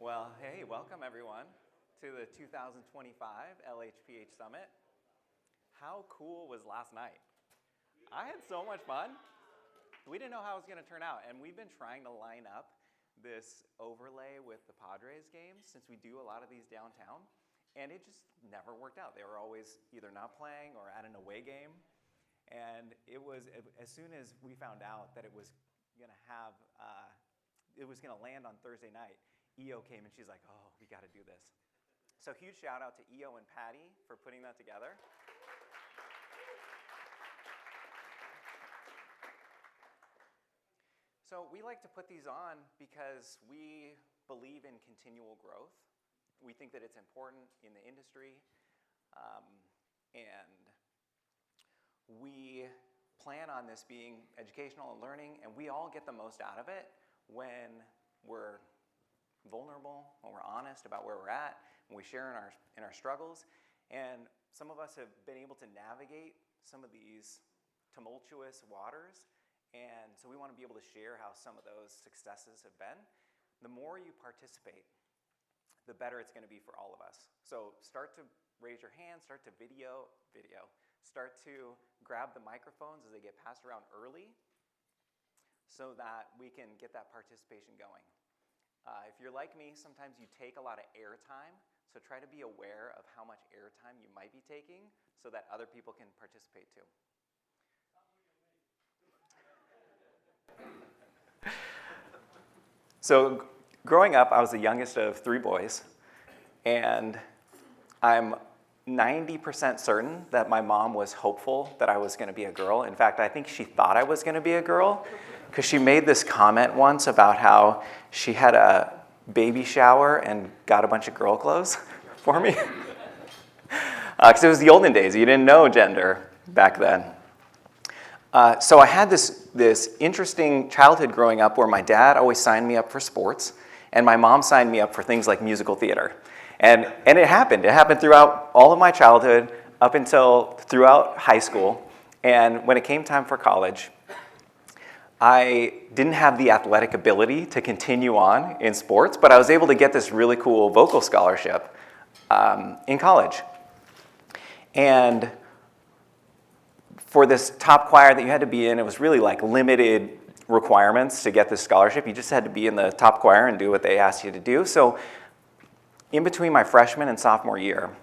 Well, hey, welcome everyone to the 2025 LHPH Summit. How cool was last night? I had so much fun. We didn't know how it was going to turn out, and we've been trying to line up this overlay with the Padres games since we do a lot of these downtown, and it just never worked out. They were always either not playing or at an away game, and it was, as soon as we found out that it was going to land on Thursday night, EO came and she's like, oh, we got to do this. So huge shout out to EO and Patty for putting that together. So we like to put these on because we believe in continual growth. We think that it's important in the industry, and we plan on this being educational and learning, and we all get the most out of it when we're vulnerable, when we're honest about where we're at, when we share in our struggles. And some of us have been able to navigate some of these tumultuous waters, and so we want to be able to share how some of those successes have been. The more you participate, the better it's going to be for all of us. So start to raise your hand, start to video, start to grab the microphones as they get passed around early so that we can get that participation going. If you're like me, sometimes you take a lot of airtime, so try to be aware of how much airtime you might be taking so that other people can participate too. So growing up, I was the youngest of three boys, and I'm 90% certain that my mom was hopeful that I was going to be a girl. In fact, I think she thought I was going to be a girl because she made this comment once about how she had a baby shower and got a bunch of girl clothes for me. Because it was the olden days. You didn't know gender back then. So I had this interesting childhood growing up where my dad always signed me up for sports, and my mom signed me up for things like musical theater. And it happened. It happened throughout all of my childhood, up until throughout high school. And when it came time for college, I didn't have the athletic ability to continue on in sports, but I was able to get this really cool vocal scholarship in college. And for this top choir that you had to be in, it was really like limited requirements to get this scholarship. You just had to be in the top choir and do what they asked you to do. So in between my freshman and sophomore year,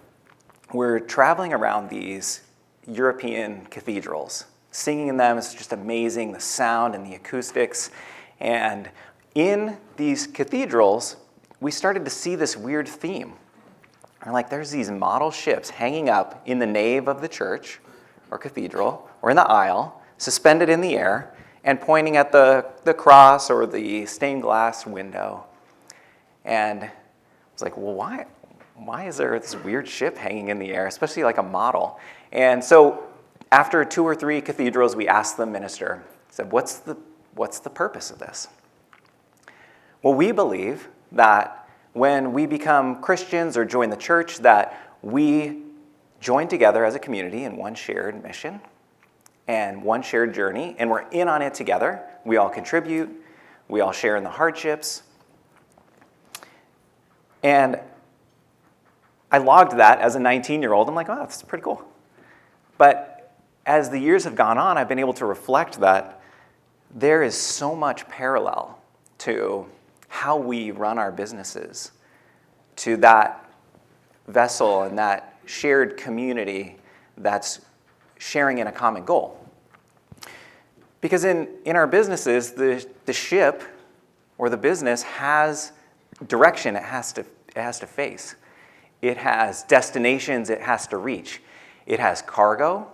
we're traveling around these European cathedrals. Singing in them is just amazing, the sound and the acoustics. And in these cathedrals, we started to see this weird theme. And like there's these model ships hanging up in the nave of the church or cathedral or in the aisle, suspended in the air and pointing at the cross or the stained glass window. And I was like, well, why is there this weird ship hanging in the air, especially like a model? And so after 2 or 3 cathedrals, we asked the minister, said, what's the purpose of this? Well, we believe that when we become Christians or join the church, that we join together as a community in one shared mission and one shared journey, and we're in on it together. We all contribute. We all share in the hardships. And I logged that as a 19-year-old. I'm like, oh, that's pretty cool. But as the years have gone on, I've been able to reflect that there is so much parallel to how we run our businesses, to that vessel and that shared community that's sharing in a common goal. Because in our businesses, the ship or the business has direction it has to face. It has destinations it has to reach. It has cargo.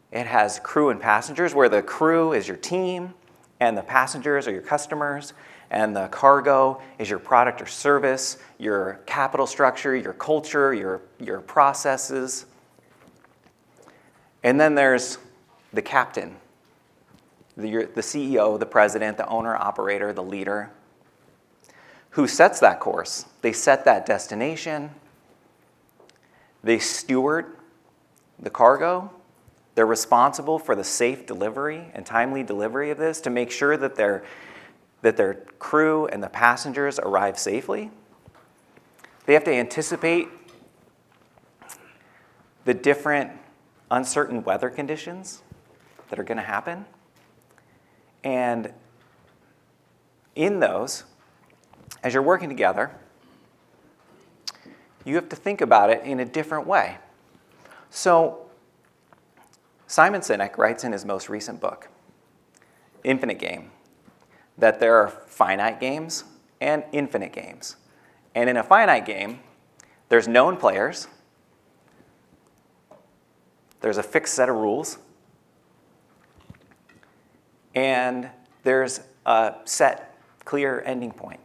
It has crew and passengers, where the crew is your team, and the passengers are your customers, and the cargo is your product or service, your capital structure, your culture, your processes. And then there's the captain, the CEO, the president, the owner, operator, the leader, who sets that course. They set that destination. They steward the cargo. They're responsible for the safe delivery and timely delivery of this to make sure that they're that their crew and the passengers arrive safely. They have to anticipate the different uncertain weather conditions that are going to happen. And in those, as you're working together, you have to think about it in a different way. So Simon Sinek writes in his most recent book, Infinite Game, that there are finite games and infinite games. And in a finite game, there's known players, there's a fixed set of rules, and there's a set, clear ending point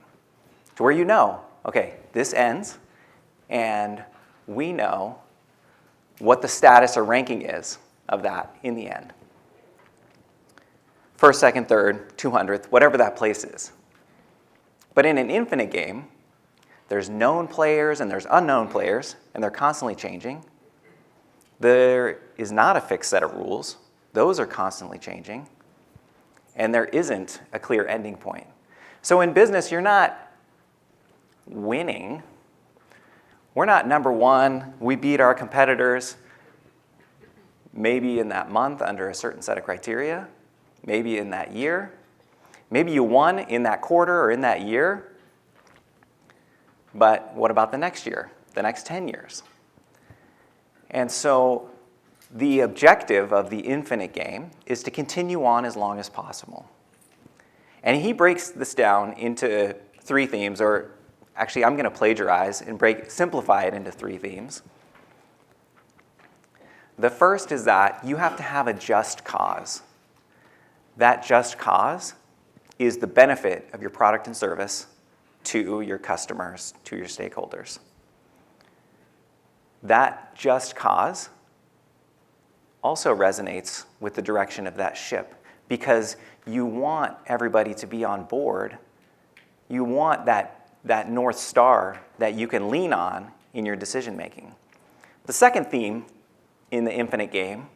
to where you know, okay, this ends, and we know what the status or ranking is of that in the end. First, second, third, 200th, whatever that place is. But in an infinite game, there's known players and there's unknown players, and they're constantly changing. There is not a fixed set of rules. Those are constantly changing. And there isn't a clear ending point. So in business, you're not winning. We're not number one. We beat our competitors maybe in that month under a certain set of criteria, maybe in that year. Maybe you won in that quarter or in that year. But what about the next year, the next 10 years? And so the objective of the infinite game is to continue on as long as possible. And he breaks this down into 3 themes, or actually I'm going to plagiarize and simplify it into 3 themes. The first is that you have to have a just cause. That just cause is the benefit of your product and service to your customers, to your stakeholders. That just cause also resonates with the direction of that ship, because you want everybody to be on board. You want that North Star that you can lean on in your decision making. The second theme in the infinite game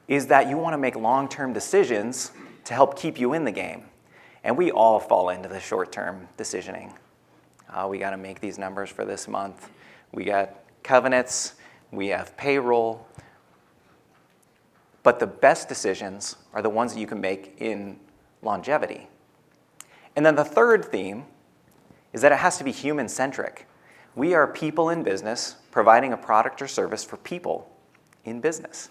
is that you want to make long-term decisions to help keep you in the game. And we all fall into the short-term decisioning. We got to make these numbers for this month. We got covenants. We have payroll. But the best decisions are the ones that you can make in longevity. And then the third theme is that it has to be human-centric. We are people in business providing a product or service for people in business.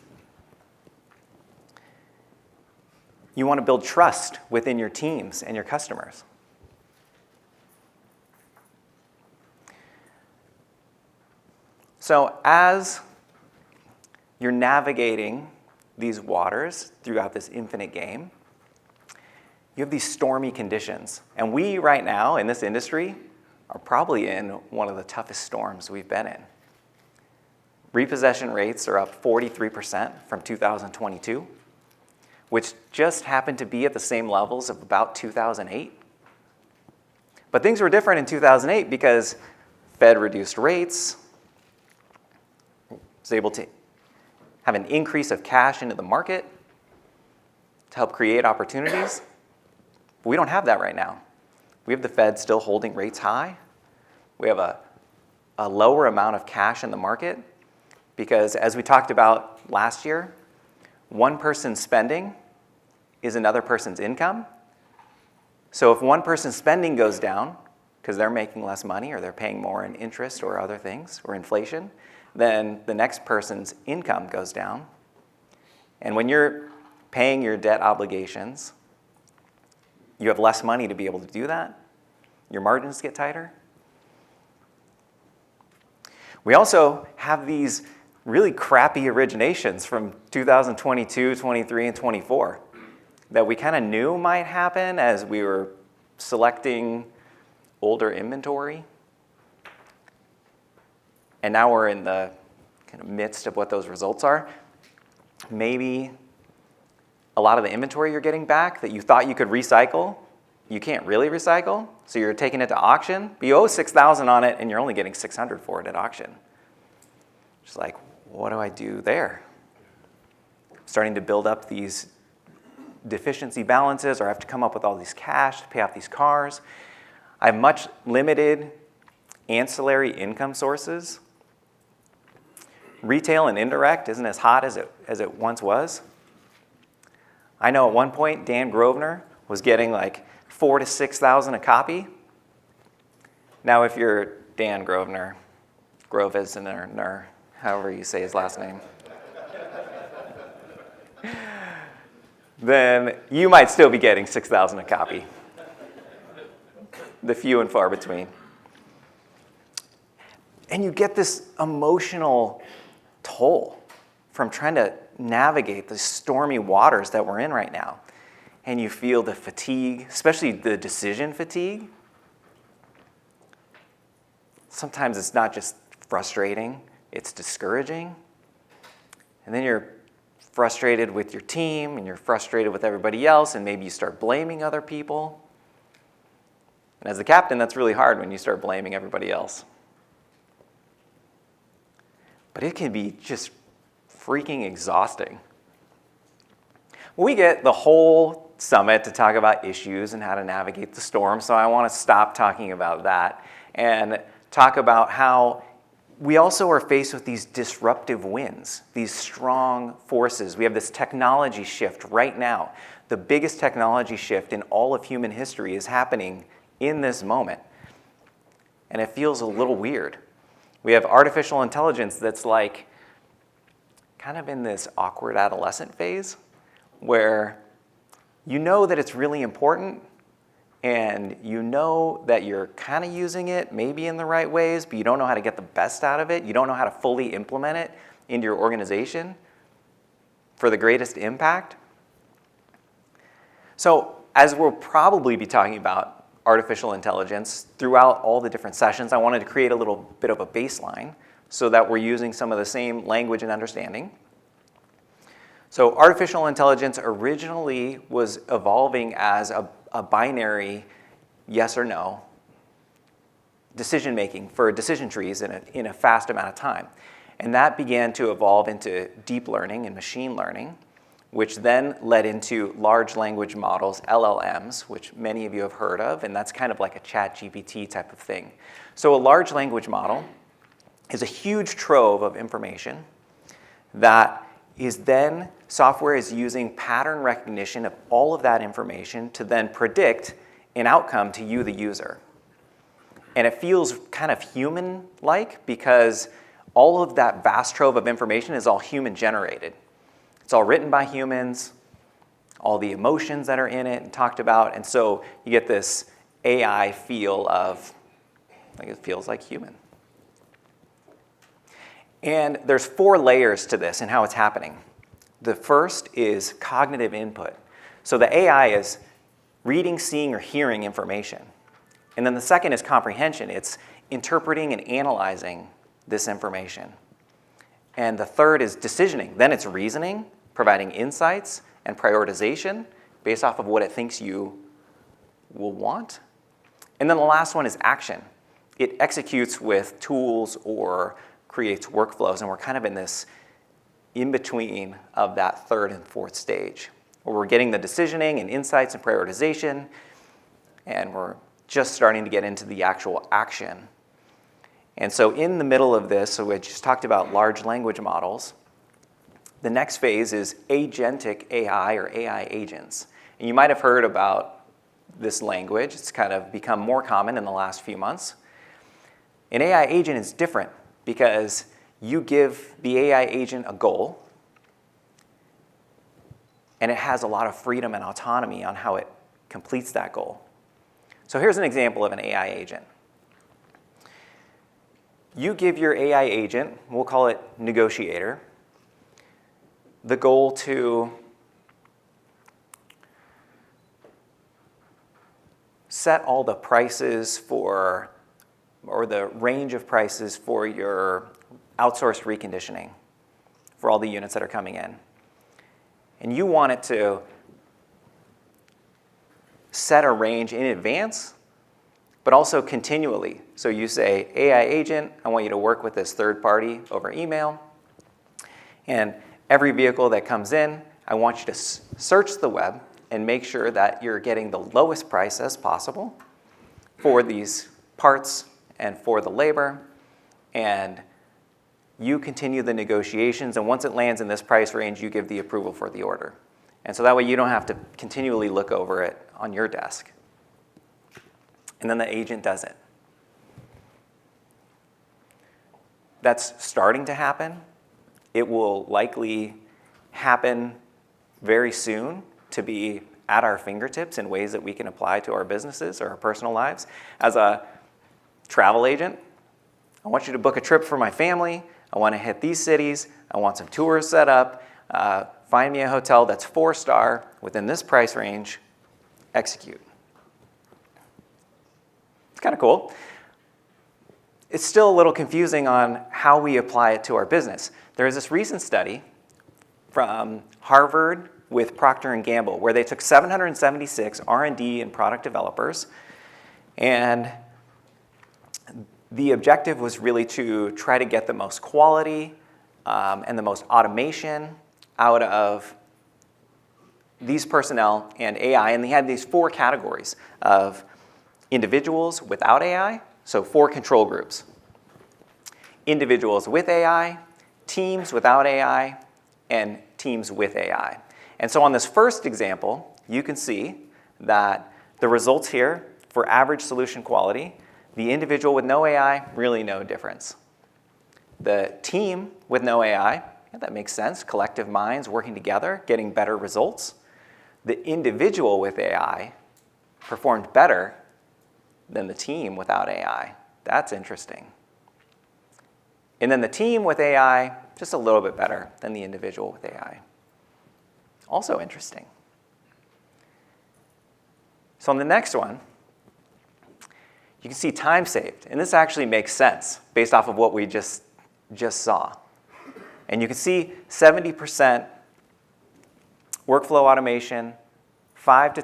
You want to build trust within your teams and your customers. So as you're navigating these waters throughout this infinite game, you have these stormy conditions. And we right now in this industry are probably in one of the toughest storms we've been in. Repossession rates are up 43% from 2022, which just happened to be at the same levels of about 2008. But things were different in 2008 because Fed reduced rates, was able to have an increase of cash into the market to help create opportunities. But we don't have that right now. We have the Fed still holding rates high. We have a lower amount of cash in the market because, as we talked about last year, one person's spending is another person's income. So if one person's spending goes down because they're making less money or they're paying more in interest or other things or inflation, then the next person's income goes down. And when you're paying your debt obligations, you have less money to be able to do that. Your margins get tighter. We also have these really crappy originations from 2022, 23, and 24 that we kind of knew might happen as we were selecting older inventory. And now we're in the kind of midst of what those results are. Maybe a lot of the inventory you're getting back that you thought you could recycle, you can't really recycle, so you're taking it to auction, but you owe $6,000 on it and you're only getting $600 for it at auction. Just like, what do I do there? Starting to build up these deficiency balances, or I have to come up with all these cash to pay off these cars. I have much limited ancillary income sources. Retail and indirect isn't as hot as it once was. I know at one point Dan Grosvenor was getting like $4,000 to $6,000 a copy. Now if you're Dan Grosvenor, Grosvenor, however you say his last name, then you might still be getting $6,000 a copy. The few and far between. And you get this emotional toll from trying to navigate the stormy waters that we're in right now. And you feel the fatigue, especially the decision fatigue. Sometimes it's not just frustrating, it's discouraging. And then you're frustrated with your team, and you're frustrated with everybody else, and maybe you start blaming other people. And as the captain, that's really hard when you start blaming everybody else. But it can be just freaking exhausting. We get the whole summit to talk about issues and how to navigate the storm, so I want to stop talking about that and talk about how we also are faced with these disruptive winds, these strong forces. We have this technology shift right now. The biggest technology shift in all of human history is happening in this moment. And it feels a little weird. We have artificial intelligence that's like kind of in this awkward adolescent phase where you know that it's really important and you know that you're kind of using it maybe in the right ways, but you don't know how to get the best out of it. You don't know how to fully implement it into your organization for the greatest impact. So as we'll probably be talking about artificial intelligence throughout all the different sessions, I wanted to create a little bit of a baseline so that we're using some of the same language and understanding. So artificial intelligence originally was evolving as a binary yes or no decision making for decision trees in a fast amount of time. And that began to evolve into deep learning and machine learning, which then led into large language models, LLMs, which many of you have heard of, and that's kind of like a ChatGPT type of thing. So a large language model is a huge trove of information that is then, software is using pattern recognition of all of that information to then predict an outcome to you, the user. And it feels kind of human-like because all of that vast trove of information is all human-generated. It's all written by humans, all the emotions that are in it and talked about, and so you get this AI feel of, like it feels like human. And there's 4 layers to this and how it's happening. The first is cognitive input. So the AI is reading, seeing, or hearing information. And then the second is comprehension. It's interpreting and analyzing this information. And the third is decisioning. Then it's reasoning, providing insights and prioritization based off of what it thinks you will want. And then the last one is action. It executes with tools or creates workflows, and we're kind of in this in-between of that third and fourth stage, where we're getting the decisioning and insights and prioritization, and we're just starting to get into the actual action. And so in the middle of this, so we just talked about large language models, the next phase is agentic AI or AI agents. And you might have heard about this language. It's kind of become more common in the last few months. An AI agent is different because you give the AI agent a goal, and it has a lot of freedom and autonomy on how it completes that goal. So here's an example of an AI agent. You give your AI agent, we'll call it negotiator, the goal to set all the prices for, or the range of prices for your outsourced reconditioning for all the units that are coming in. And you want it to set a range in advance, but also continually. So you say, AI agent, I want you to work with this third party over email. And every vehicle that comes in, I want you to search the web and make sure that you're getting the lowest price as possible for these parts and for the labor, and you continue the negotiations, and once it lands in this price range, you give the approval for the order. And so that way you don't have to continually look over it on your desk. And then the agent does it. That's starting to happen. It will likely happen very soon to be at our fingertips in ways that we can apply to our businesses or our personal lives. As a travel agent, I want you to book a trip for my family. I want to hit these cities. I want some tours set up. Find me a hotel that's 4-star within this price range. Execute. It's kind of cool. It's still a little confusing on how we apply it to our business. There is this recent study from Harvard with Procter & Gamble where they took 776 R&D and product developers, and the objective was really to try to get the most quality and the most automation out of these personnel and AI. And they had these 4 categories of individuals without AI, so 4 control groups. Individuals with AI, teams without AI, and teams with AI. And so on this first example, you can see that the results here for average solution quality, the individual with no AI, really no difference. The team with no AI, yeah, that makes sense. Collective minds working together, getting better results. The individual with AI performed better than the team without AI. That's interesting. And then the team with AI, just a little bit better than the individual with AI. Also interesting. So on the next one, you can see time saved. And this actually makes sense based off of what we just saw. And you can see 70% workflow automation, 5 to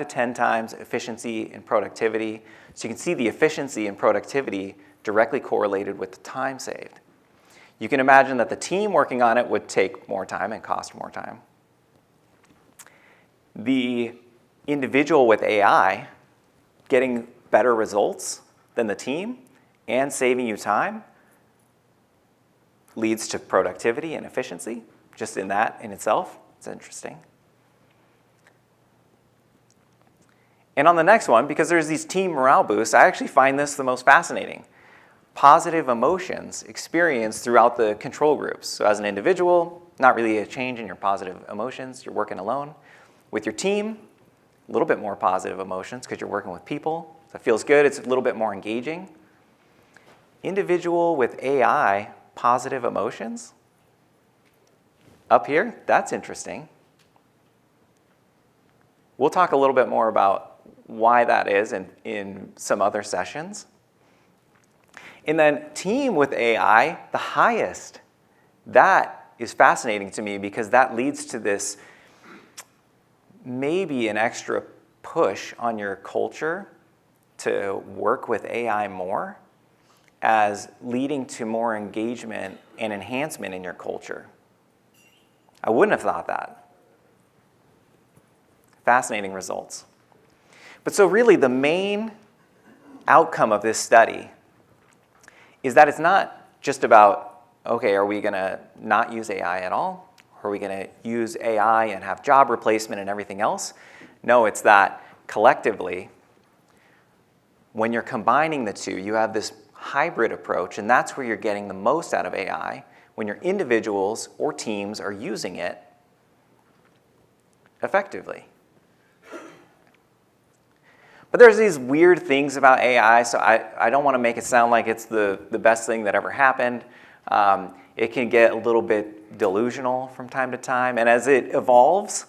10 times efficiency and productivity. So you can see the efficiency and productivity directly correlated with the time saved. You can imagine that the team working on it would take more time and cost more time. The individual with AI getting better results than the team and saving you time leads to productivity and efficiency, just in that in itself. It's interesting. And on the next one, because there's these team morale boosts, I actually find this the most fascinating. Positive emotions experienced throughout the control groups. So as an individual, not really a change in your positive emotions. You're working alone. With your team, a little bit more positive emotions because you're working with people. So it feels good. It's a little bit more engaging. Individual with AI, positive emotions. Up here, that's interesting. We'll talk a little bit more about why that is in some other sessions. And then team with AI, the highest. That is fascinating to me because that leads to this maybe an extra push on your culture to work with AI more as leading to more engagement and enhancement in your culture. I wouldn't have thought that. Fascinating results. But so really the main outcome of this study is that it's not just about, okay, are we going to not use AI at all? Or are we going to use AI and have job replacement and everything else? No, it's that collectively, when you're combining the two, you have this hybrid approach, and that's where you're getting the most out of AI, when your individuals or teams are using it effectively. But there's these weird things about AI, so I don't want to make it sound like it's the best thing that ever happened. It can get a little bit delusional from time to time, and as it evolves,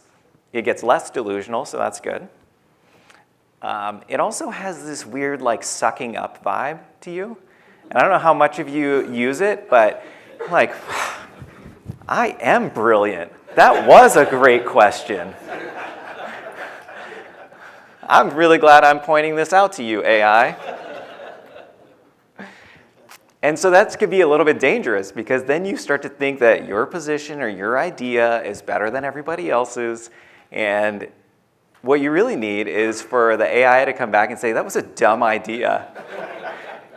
it gets less delusional, so that's good. It also has this weird like sucking up vibe to you. And I don't know how much of you use it, but like, I am brilliant. That was a great question. I'm really glad I'm pointing this out to you, AI. And so that could be a little bit dangerous because then you start to think that your position or your idea is better than everybody else's, and what you really need is for the AI to come back and say, that was a dumb idea.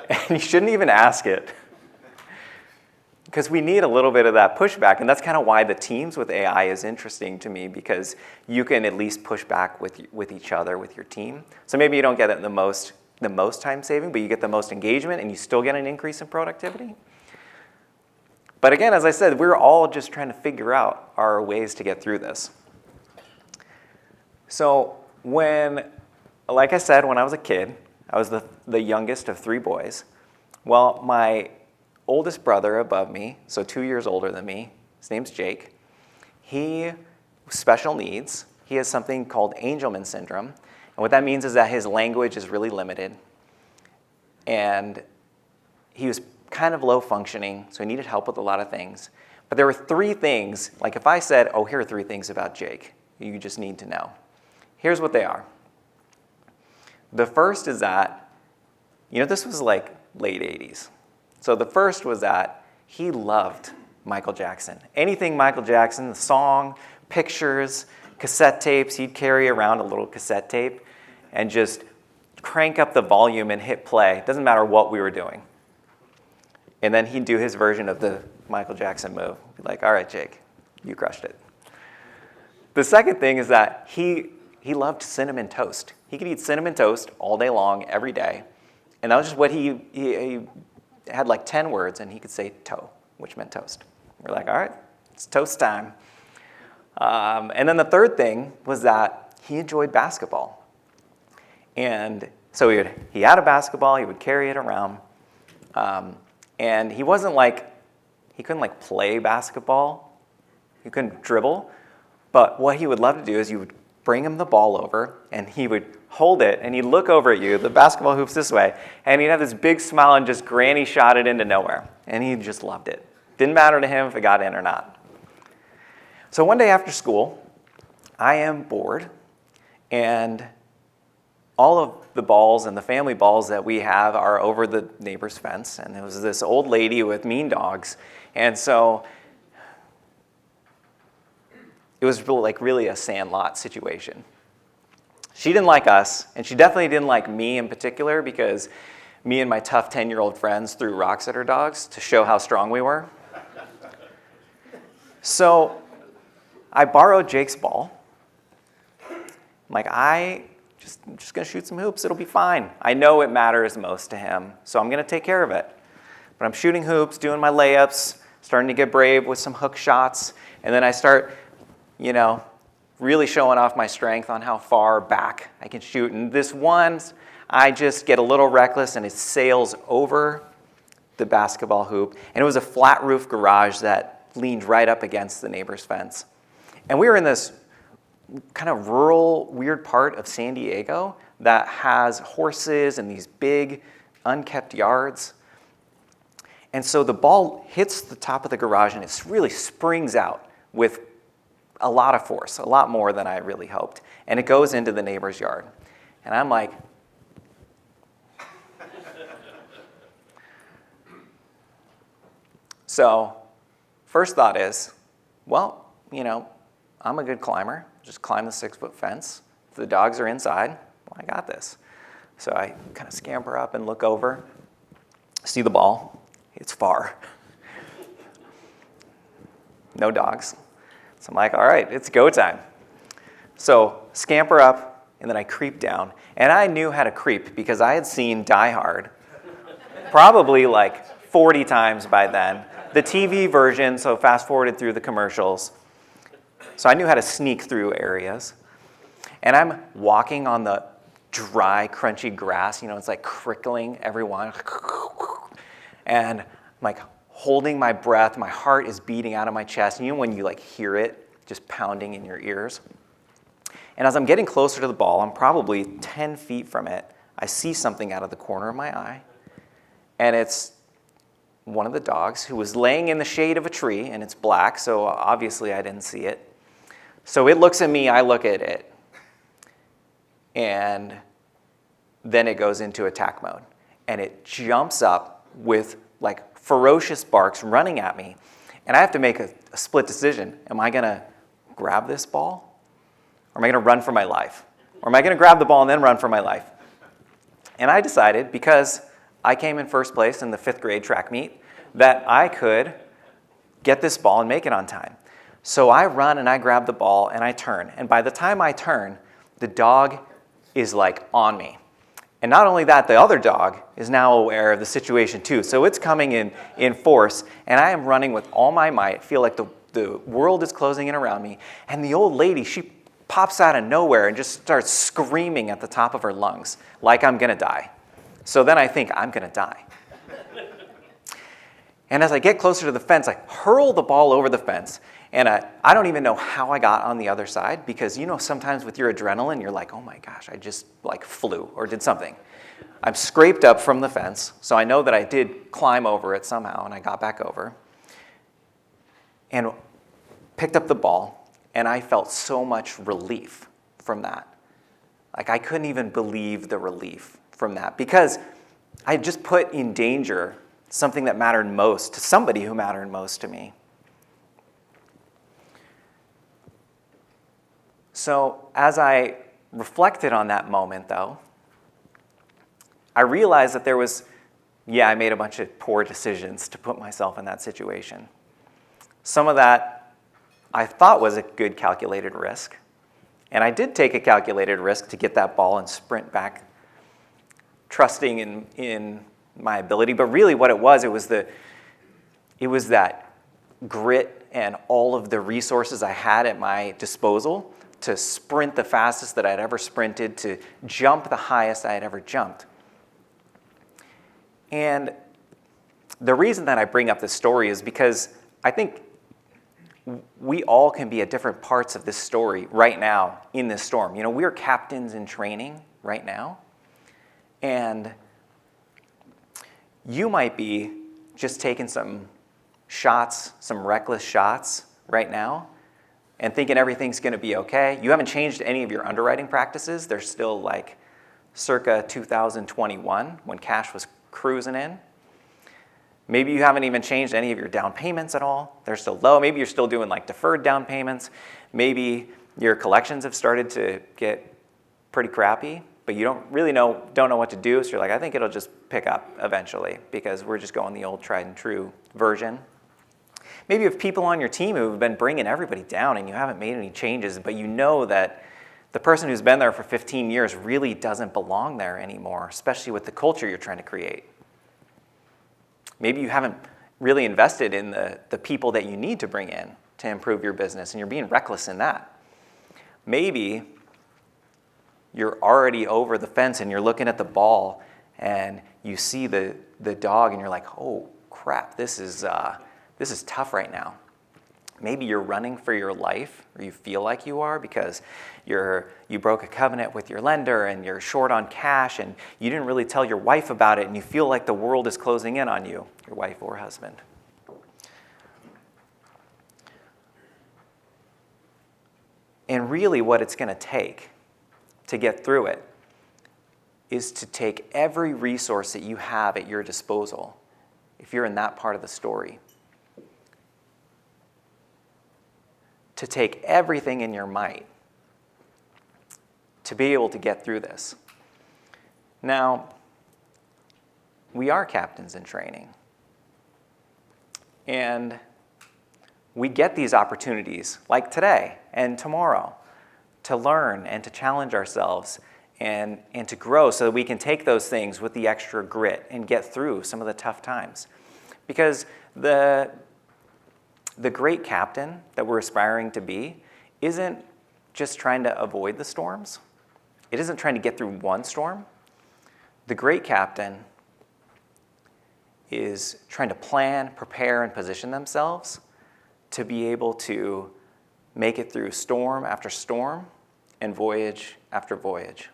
And you shouldn't even ask it. Because we need a little bit of that pushback, and that's kind of why the teams with AI is interesting to me, because you can at least push back with each other, with your team. So maybe you don't get it the most time saving, but you get the most engagement, and you still get an increase in productivity. But again, as I said, we're all just trying to figure out our ways to get through this. So like I said, when I was a kid, I was the youngest of 3 boys. Well, my oldest brother above me, so 2 years older than me, his name's Jake. He has special needs. He has something called Angelman syndrome. And what that means is that his language is really limited. And he was kind of low functioning, so he needed help with a lot of things. But there were 3 things, like if I said, oh, here are 3 things about Jake you just need to know. Here's what they are. The first is that, this was like late 80s. So the first was that he loved Michael Jackson. Anything Michael Jackson, the song, pictures, cassette tapes, he'd carry around a little cassette tape and just crank up the volume and hit play. Doesn't matter what we were doing. And then he'd do his version of the Michael Jackson move. Be like, all right, Jake, you crushed it. The second thing is that he loved cinnamon toast. He could eat cinnamon toast all day long, every day. And that was just what he had like 10 words, and he could say toe, which meant toast. We're like, all right, it's toast time. And then the third thing was that he enjoyed basketball. And so he had a basketball, he would carry it around. And he couldn't play basketball. He couldn't dribble. But what he would love to do is you would bring him the ball over, and he would hold it, and he'd look over at you, the basketball hoop's this way, and he'd have this big smile and just granny shot it into nowhere. And he just loved it. Didn't matter to him if it got in or not. So one day after school, I am bored, and all of the balls and the family balls that we have are over the neighbor's fence, and there was this old lady with mean dogs, and so it was really a Sandlot situation. She didn't like us, and she definitely didn't like me in particular, because me and my tough 10-year-old friends threw rocks at her dogs to show how strong we were. So I borrowed Jake's ball. I'm just going to shoot some hoops. It'll be fine. I know it matters most to him, so I'm going to take care of it. But I'm shooting hoops, doing my layups, starting to get brave with some hook shots, and then I start really showing off my strength on how far back I can shoot. And this one, I just get a little reckless, and it sails over the basketball hoop. And it was a flat roof garage that leaned right up against the neighbor's fence. And we were in this kind of rural, weird part of San Diego that has horses and these big, unkept yards. And so the ball hits the top of the garage, and it really springs out with a lot of force, a lot more than I really hoped. And it goes into the neighbor's yard. And I'm like, so first thought is, well, I'm a good climber. Just climb the 6-foot fence. If the dogs are inside, well, I got this. So I kind of scamper up and look over, see the ball. It's far. No dogs. So I'm like, all right, it's go time. So scamper up, and then I creep down. And I knew how to creep because I had seen Die Hard probably like 40 times by then. The TV version, so fast forwarded through the commercials. So I knew how to sneak through areas. And I'm walking on the dry, crunchy grass. It's like crickling everyone. And I'm like holding my breath. My heart is beating out of my chest. And when you hear it just pounding in your ears. And as I'm getting closer to the ball, I'm probably 10 feet from it. I see something out of the corner of my eye. And it's one of the dogs who was laying in the shade of a tree, and it's black, so obviously I didn't see it. So it looks at me, I look at it. And then it goes into attack mode. And it jumps up with ferocious barks running at me. And I have to make a split decision. Am I going to grab this ball? Or am I going to run for my life? Or am I going to grab the ball and then run for my life? And I decided, because I came in first place in the 5th grade track meet, that I could get this ball and make it on time. So I run and I grab the ball and I turn. And by the time I turn, the dog is like on me. And not only that, the other dog is now aware of the situation too. So it's coming in force, and I am running with all my might, feel like the world is closing in around me. And the old lady, she pops out of nowhere and just starts screaming at the top of her lungs, like I'm gonna die. So then I think, I'm gonna die. And as I get closer to the fence, I hurl the ball over the fence. And I don't even know how I got on the other side, because sometimes with your adrenaline, you're like, oh my gosh, I just flew or did something. I'm scraped up from the fence, so I know that I did climb over it somehow, and I got back over and picked up the ball, and I felt so much relief from that. I couldn't even believe the relief from that, because I had just put in danger something that mattered most to somebody who mattered most to me. So as I reflected on that moment, though, I realized that I made a bunch of poor decisions to put myself in that situation. Some of that I thought was a good calculated risk, and I did take a calculated risk to get that ball and sprint back, trusting in my ability. But really what it was that grit and all of the resources I had at my disposal to sprint the fastest that I'd ever sprinted, to jump the highest I had ever jumped. And the reason that I bring up this story is because I think we all can be at different parts of this story right now in this storm. We're captains in training right now, and you might be just taking some reckless shots right now, and thinking everything's going to be okay. You haven't changed any of your underwriting practices. They're still circa 2021 when cash was cruising in. Maybe you haven't even changed any of your down payments at all. They're still low. Maybe you're still doing deferred down payments. Maybe your collections have started to get pretty crappy, but you don't know what to do. So you're I think it'll just pick up eventually, because we're just going the old tried and true version. Maybe you have people on your team who have been bringing everybody down and you haven't made any changes, but you know that the person who's been there for 15 years really doesn't belong there anymore, especially with the culture you're trying to create. Maybe you haven't really invested in the people that you need to bring in to improve your business, and you're being reckless in that. Maybe you're already over the fence and you're looking at the ball and you see the dog and you're like, oh crap, this is tough right now. Maybe you're running for your life, or you feel like you are, because you broke a covenant with your lender and you're short on cash and you didn't really tell your wife about it, and you feel like the world is closing in on you, your wife or husband. And really what it's going to take to get through it is to take every resource that you have at your disposal, if you're in that part of the story, to take everything in your might to be able to get through this. Now, we are captains in training, and we get these opportunities like today and tomorrow to learn and to challenge ourselves and to grow, so that we can take those things with the extra grit and get through some of the tough times. Because the great captain that we're aspiring to be isn't just trying to avoid the storms. It isn't trying to get through one storm. The great captain is trying to plan, prepare, and position themselves to be able to make it through storm after storm and voyage after voyage.